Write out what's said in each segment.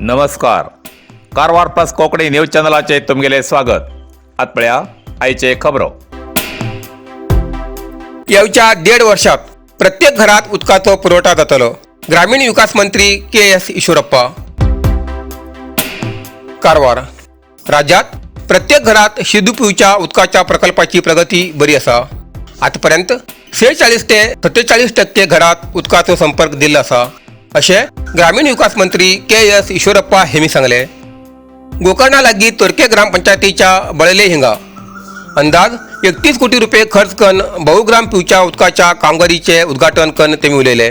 नमस्कार. Karwar plus Konkani news चॅनलाचे तुमगेले स्वागत. आतपळ्या आयचे खबरो. येवच्या 1.5 वर्षात प्रत्येक घरात उदकाचो पुरवठा जातलो. ग्रामीण विकास मंत्री के.एस. ईश्वरप्पा. कारवार. राज्यात प्रत्येक घरात शुद्ध पिवच्या उदकाच्या प्रकल्पाची प्रगती बरी आसा. आतापर्यंत 46 ते 47% घरात उदकाचो संपर्क दिल्लो आसा अशें ग्रामीण विकास मंत्री के.एस. ईश्वरप्पा हेमी सांगले. गोकर्णा लागीं तोरके ग्रामपंचायतीच्या बळले हिंगा अंदाज 31 कोटी रुपये खर्च करून बहुग्राम पिवच्या उदकाच्या कामगारीचे उद्घाटन करून तेमी उलयले.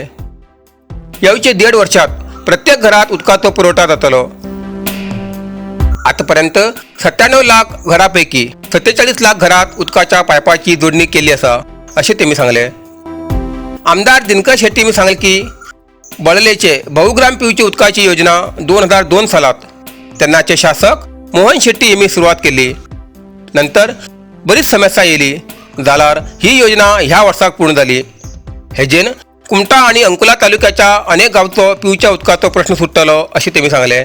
येवचे 1.5 वर्षात प्रत्येक घरात उदकाचो पुरवठा जातलो. आतापर्यंत 97 लाख घरांपैकी 47 लाख घरात उदकाच्या पायपाची जोडणी केली आसा अशें तेमी सांगले. आमदार दिनकर शेट्टी हेमी सांगले की बळलेचे बहुग्राम पिवची उदकाची योजना 2002 सालात तेन्नाचे शासक मोहन शेट्टी हेमी सुरवात केली. नंतर बरीच समस्या येयली जाल्यार ही योजना ह्या वर्साक पूर्ण जाली. हेजेन कुमटा आणि अंकोला तालुक्याच्या अनेक गांवचो पिवच्या उदकाचो प्रश्न सुट्टलो अशें तेमी सांगले.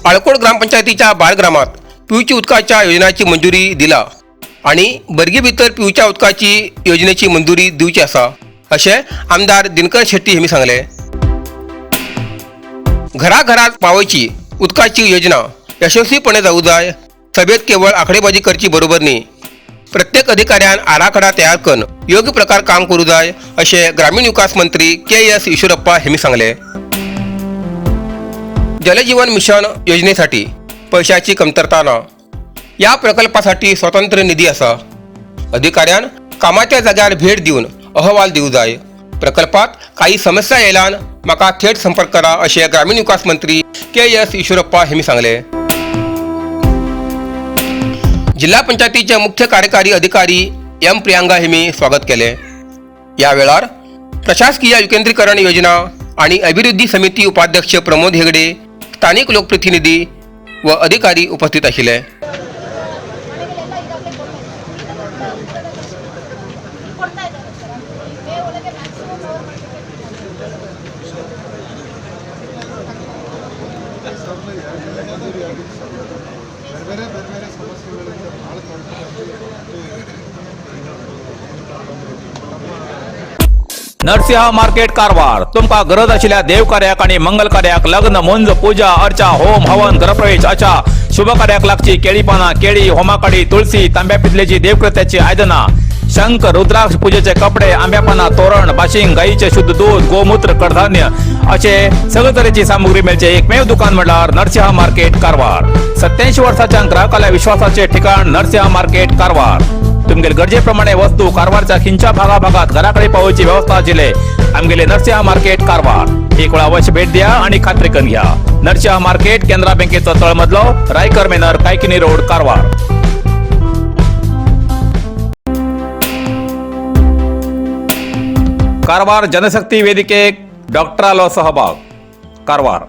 आळकोड ग्रामपंचायतीच्या बाळग्रामात पिवची उदकाच्या योजनेची मंजुरी दिला आणि बर्गी भितर पिवच्या उदकाची योजनेची मंजुरी दिवची आसा अशें आमदार दिनकर शेट्टी हेमी सांगले. घराघरात पावयची उदकाची योजना यशस्वीपणे जावूं जाय. सभेत केवळ आंकडेबाजी करची बरोबर न्ही, प्रत्येक अधिकाऱ्यान आराखडा तयार करून योग्य प्रकार काम करूं जाय अशें ग्रामीण विकास मंत्री के.एस. ईश्वरप्पा हेमी सांगले. जलजीवन मिशन योजनेसाठी पैशाची कमतरता ना. या प्रकल्पासाठी स्वतंत्र निधी आसा. अधिकाऱ्यान कामाच्या जाग्यार भेट दिवन अहवाल दिवं जाय. प्रकल्पात काही समस्या येयल्यान म्हाका थेट संपर्क करा अशें ग्रामीण विकास मंत्री के.एस. ईश्वरप्पा हेमी सांगले. जिल्हा पंचायतीचे मुख्य कार्यकारी अधिकारी एम. प्रियांका हेमी स्वागत केले. या वेळार प्रशासकीय विकेंद्रीकरण योजना आणि अभिवृद्धी समिती उपाध्यक्ष प्रमोद हेगडे, स्थानिक लोकप्रतिनिधी व अधिकारी उपस्थित आशिल्ले. नरसिंह मार्केट कारवार. तुमका गरज आशिल्ल्या देव कार्याक आणि मंगल कार्याक, लग्न, मुंज, पूजा, अर्चा, होम, हवन, गृहप्रवेश अशा शुभ कार्याक लागची केळी पानां, केळी, होमाकडी, तुळसी, तांब्या पितलेची देवकृत्याची आयदनां, शंख, रुद्राक्ष पूजेचे कपडे, आंब्या पानां, तोरण, बाशिंग, गाईचे शुद्ध दूध, गोमूत्र, कडधान्य असे सगळे तरेची सामुग्री मेळचे एकमेव दुकान म्हणल्यार नरसिंह मार्केट कारवार. 87 वर्सांच्या ग्राहकाला विश्वासाचे ठिकाण नरसिंह मार्केट कारवार. तुमगेर गरजेप्रमाणे वस्तू कारवारच्या खिंच्या भागात घराकडे पावोवची व्यवस्था आशिल्ले आमगेले नरसिंह मार्केट कारवार. एक वेळा अवश्य भेट द्या आणि खात्री करून घ्या. नरसिंह मार्केट, केंद्रा बँकेचो तळमजलो, रायकर मेनर, कायकिनी रोड, कारवार. कारवार जनशक्ती वेदिकेक डॉक्टरालो सहभाग. कारवार.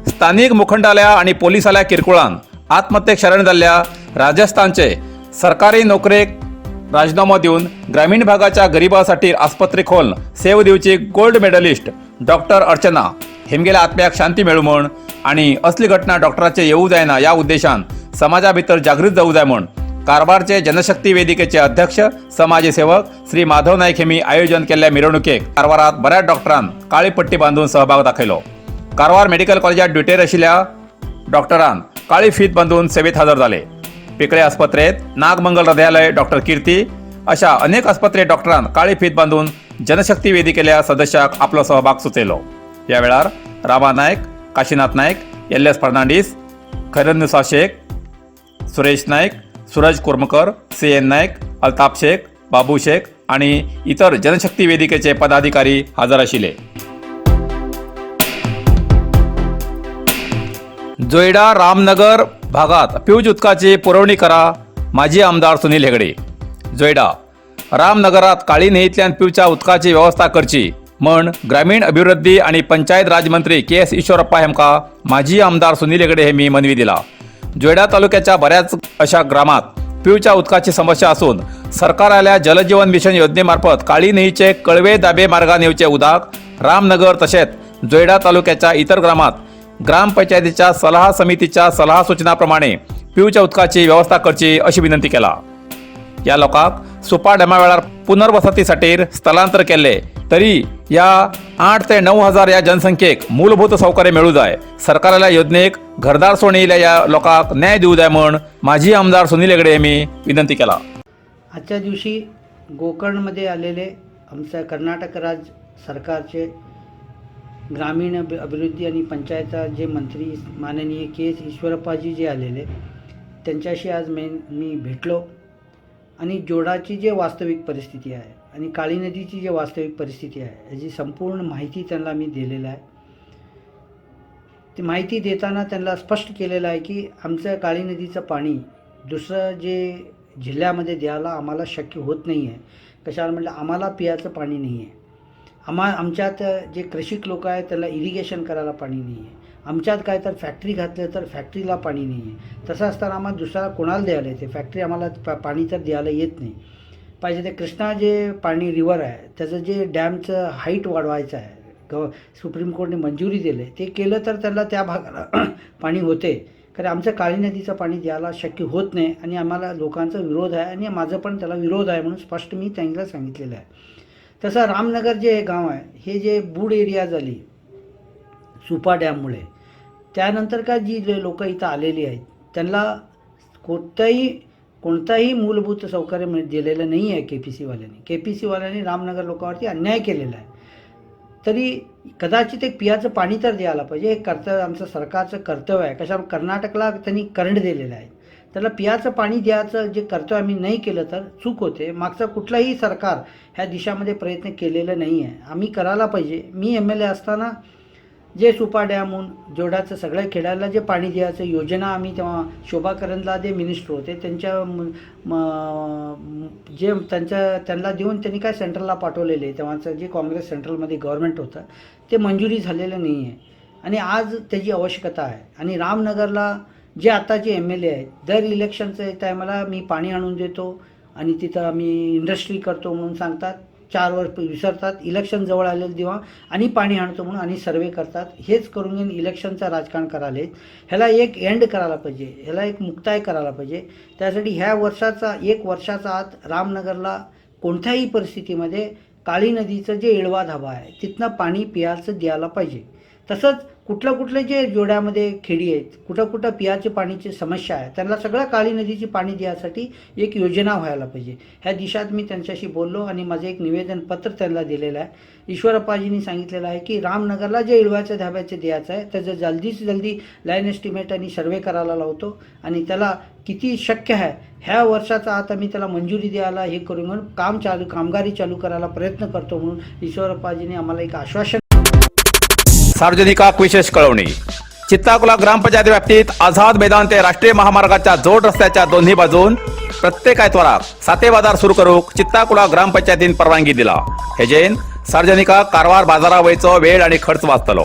स्थानिक मुखंडालया आणि पोलिसाल्या किरकोळान आत्महत्येक शरण जाल्ल्या राजस्थानचे सरकारी नोकरेक राजीनामो दिवन ग्रामीण भागाच्या गरिबांसाठी आस्पत्री खोलन सेवा दिवची गोल्ड मेडलिस्ट डॉक्टर अर्चना हेमगेल्या आत्म्याक शांती मेळू म्हण आणि असली घटना डॉक्टराचे येवू जायना या उद्देशान समाजा भितर जागृत जावू जाय म्हण कारवारचे जनशक्ती वेदिकेचे अध्यक्ष समाजसेवक श्री माधव नाईक हेमी आयोजन केल्ल्या मिरवणुकेक कारवारात बऱ्याच डॉक्टरांन काळी पट्टी बांधून सहभाग दाखयलो. कारवार मेडिकल कॉलेजात ड्युटेर आशिल्ल्या डॉक्टरांन काळी फीत बांधून सेवेत हजर जाले. पिकळे आस्पत्रेत नागमंगल हृदयालय डॉक्टर कीर्ती अशा अनेक आस्पत्रेत डॉक्टरांन काळी फीत बांधून जनशक्ती वेदिकेल्या सदस्याक आपलो सहभाग सुचयलो. या वेळार रामा नायक, काशीनाथ नायक, एल.एस. फर्नांडीस, खैरन्नुसा शेख, सुरेश नायक, सूरज कुर्मकर, सी.एन. नायक, अल्ताफ शेख, बाबू शेख आणि इतर जनशक्ती वेदिकेचे पदाधिकारी हजर आशिल्ले. जोयडा रामनगर भागात पिवज उदकाची पुरवणी करा, माजी आमदार सुनील हेगडे. जोयडा रामनगरात काळी न्हंयेंतल्यान पिवच्या उदकाची व्यवस्था करची म्हण ग्रामीण अभिवृद्धी आणि पंचायत राज मंत्री के.एस. ईश्वरप्पा हेमका माजी आमदार सुनील हेगडे हेमी मनवी दिला. जोयडा तालुक्याच्या बऱ्याच अशा ग्रामात पिवच्या उदकाची समस्या असून सरकाराल्या जलजीवन मिशन योजनेमार्फत काळी न्हंयचे कळवे दाबे मार्गान येवचे उदक रामनगर तशेंच जोयडा तालुक्याच्या इतर ग्रामात ग्रामपंचायतीच्या सल्ला समितीच्या सल्ला सूचनाप्रमाणे पिवच्या उदकाची व्यवस्था करची अशी विनंती केला. या लोकांक सुपा डॅमा वेळार पुनर्वसतीसाठी स्थलांतर केले तरी या 8 ते 9 हजार या जनसंख्येक मूलभूत सौकर्य मिळू जाय. सरकाराच्या योजनेक घरदार सोडून येयल्या या लोकांक न्याय दिवू जाय म्हण माजी आमदार सुनील हेगडे यांनी विनंती केला. आजच्या दिवशी गोकर्णमध्ये आलेले आमच्या कर्नाटक राज्य सरकारचे ग्रामीण अभिवृद्धी आणि पंचायतचे मंत्री माननीय के एस ईश्वरप्पाजी जे आलेले त्यांच्याशी आज मी भेटलो आणि जोडाची जे वास्तविक परिस्थिती आहे आणि काळी नदीची जे वास्तविक परिस्थिती आहे याची संपूर्ण माहिती त्यांना मी दिलेलं आहे. ती माहिती देताना त्यांना स्पष्ट केलेलं आहे की आमचं काळी नदीचं पाणी दुसरं जे जिल्ह्यामध्ये द्यायला आम्हाला शक्य होत नाही आहे. कशाला म्हटलं आम्हाला पियाचं पाणी नाही आहे. आमच्यात जे कृषिक लोक आहेत त्याला इरिगेशन करायला पाणी नाही आहे. आमच्यात काय तर फॅक्टरी घातलं तर फॅक्टरीला पाणी नाही आहे. तसं असताना आम्हाला दुसरा कोणाला द्यायला येते. फॅक्टरी आम्हाला पाणी तर द्यायला येत नाही. पाहिजे ते कृष्णा जे पाणी रिव्हर आहे त्याचं जे डॅमचं हाईट वाढवायचं आहे सुप्रीम कोर्टने मंजुरी दिली ते केलं तर त्याला त्या भागाला पाणी होते. कारण आमचं काळी नदीचं पाणी द्यायला शक्य होत नाही आणि आम्हाला लोकांचा विरोध आहे आणि माझं पण त्याला विरोध आहे म्हणून स्पष्ट मी त्यांना सांगितलेलं आहे. तसं रामनगर जे हे गाव आहे हे जे बूड एरिया झाली सुपा डॅममुळे त्यानंतर का जी लोक इथं आलेली आहेत त्यांना कोणताही मूलभूत सौकर्य दिलेलं नाही आहे. KPC वाल्यांनी रामनगर लोकांवरती अन्याय केलेला आहे. तरी कदाचित एक पियाचं पाणी तर द्यायला पाहिजे. हे कर्तव्य आमचं सरकारचं कर्तव्य आहे. कशा कर्नाटकला त्यांनी करंट दिलेलं आहे त्याला पियाचं पाणी द्यायचं जे कर्तव्य आम्ही नाही केलं तर चूक होते. मागचं कुठलाही सरकार ह्या दिशामध्ये प्रयत्न केलेलं नाही आहे. आम्ही करायला पाहिजे. मी MLA असताना जे सुपा डॅमहून जोडाचं सगळ्या खेड्याला जे पाणी द्यायचं योजना आम्ही तेव्हा शोभा करंदला जे मिनिस्टर होते त्यांना देऊन त्यांनी काय सेंट्रलला पाठवलेले तेव्हाचं जे काँग्रेस सेंट्रलमध्ये गव्हर्नमेंट होतं ते मंजुरी झालेलं नाही आहे आणि आज त्याची आवश्यकता आहे. आणि रामनगरला जे आताचे MLA आहेत दर इलेक्शनचं टायमाला मी पाणी आणून देतो आणि तिथं आम्ही इंडस्ट्री करतो म्हणून सांगतात. 4 वर्ष विसरतात. इलेक्शन जवळ आलेलं तेव्हा आणि पाणी आणतो म्हणून आणि सर्वे करतात. हेच करून घेऊन इलेक्शनचं राजकारण करायला ह्याला एक एंड करायला पाहिजे. ह्याला एक मुक्ताय करायला पाहिजे. त्यासाठी ह्या वर्षाचा 1 वर्षाचा आत रामनगरला कोणत्याही परिस्थितीमध्ये काळी नदीचं जे इळवा धाबा आहे तिथनं पाणी पियाचं द्यायला पाहिजे. तसंच कुठले जे जोड्यामध्ये खेडी आहेत कुठं पियाचे पाणीची समस्या आहे त्यांना सगळ्या काळी नदीची पाणी द्यायसाठी एक योजना व्हायला पाहिजे. ह्या दिशेत मी त्यांच्याशी बोललो आणि माझं एक निवेदन पत्र त्यांना दिलेलं आहे. ईश्वरप्पाजींनी सांगितलेलं आहे की रामनगरला जे इळव्याच्या धाब्याचे द्यायचं आहे त्याचं जल्दी लाईन एस्टिमेट आणि सर्वे करायला लावतो आणि त्याला किती शक्य आहे ह्या वर्षाचा आता मी त्याला मंजुरी द्यायला हे करून म्हणून कामगारी चालू करायला प्रयत्न करतो म्हणून ईश्वरप्पाजींनी आम्हाला एक आश्वासन. सार्वजनिकाक विशेष कळवणी. चित्ताकुला ग्रामपंचायत व्याप्तीत आझाद मैदान ते राष्ट्रीय महामार्गाच्या जोड रस्त्याच्या दोन्ही बाजून प्रत्येक आयतवाराक 7 बाजार सुरू करूक चित्ताकुला ग्रामपंचायतीन परवानगी दिला. हेजेन सार्वजनिकाक कारवार बाजारा वयचो वेळ आणि खर्च वाचतलो.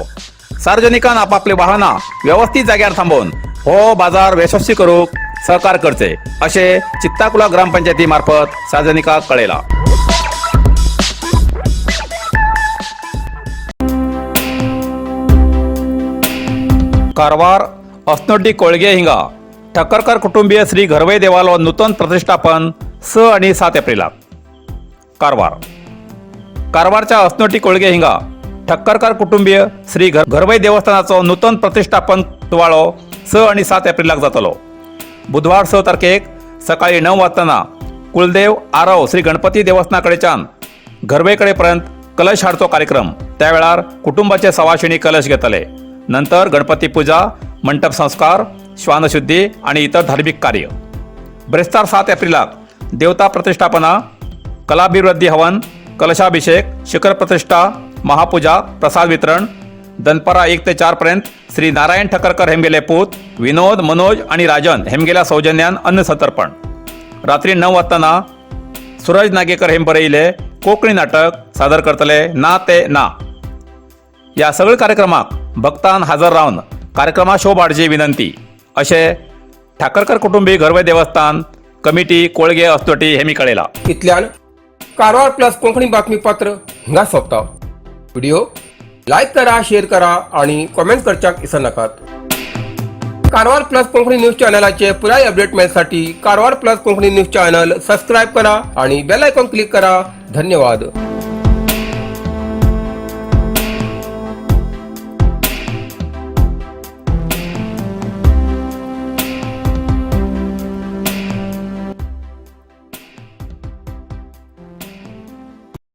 सार्वजनिकान आपापली वाहनां व्यवस्थित जाग्यार थांबोवन हो बाजार यशस्वी करूक सहकार करचे असे चित्ताकुला ग्रामपंचायती मार्फत सार्वजनिकाक कळयला. कारवार अस्नोड्डी कोळगे हिंगा ठक्करकर कुटुंबीय श्री घरवै देवालो नूतन प्रतिष्ठापन 6 आणि 7 एप्रिलाक. कारवारच्या अस्नोड्डी कोळगे हिंगा ठक्करकर कुटुंबीय श्री घरवै देवस्थानाचो नूतन प्रतिष्ठापन सुवाळो 6 आणि 7 एप्रिलाक जातलो. बुधवार 6 तारखेक सकाळी 9 वाजताना कुलदेव आरव श्री गणपती देवस्थानाकडेच्यान घरवैकडे पर्यंत कलश हाडचो कार्यक्रम. त्या वेळार कुटुंबाचे सवाशिणी कलश घेतले. नंतर गणपती पूजा, मंडप संस्कार, श्वानशुद्धी आणि इतर धार्मिक कार्य. ब्रेस्तार 7 एप्रिलाक देवता प्रतिष्ठापना, कलाभिवृद्धी हवन, कलशाभिषेक, शिखर प्रतिष्ठा, महापूजा, प्रसाद वितरण. दनपारा 1 ते 4 पर्यंत श्री नारायण ठक्करकर हेमगेले पूत, विनोद, मनोज आणि राजन हेमगेल्या सौजन्यान अन्न संतर्पण. रात्री 9 वाजताना सूरज नागेकर हेम बरयिल्ले कोंकणी नाटक सादर करतले ना ते ना. या सगळ्या कार्यक्रमाक भक्तान हजर रावन कार्यक्रमात शोभ हाडची विनंती अशे ठाकरकर कुटुंबी घरवै देवस्थान कमिटी कोळगे अस्नोटी हेमी कळयला. इतल्यान कारवार प्लस कोंकणी बातमीपत्र हिंगा सोंपता. व्हिडिओ लाईक करा, शेअर करा आणि कॉमेंट करच्याक विसरू नकात. कारवार प्लस कोंकणी न्यूज चॅनलाचे पुराय अपडेट मिळण्यासाठी Karwar plus Konkani news channel subscribe करा आणि बेल आयकॉन क्लिक करा. धन्यवाद.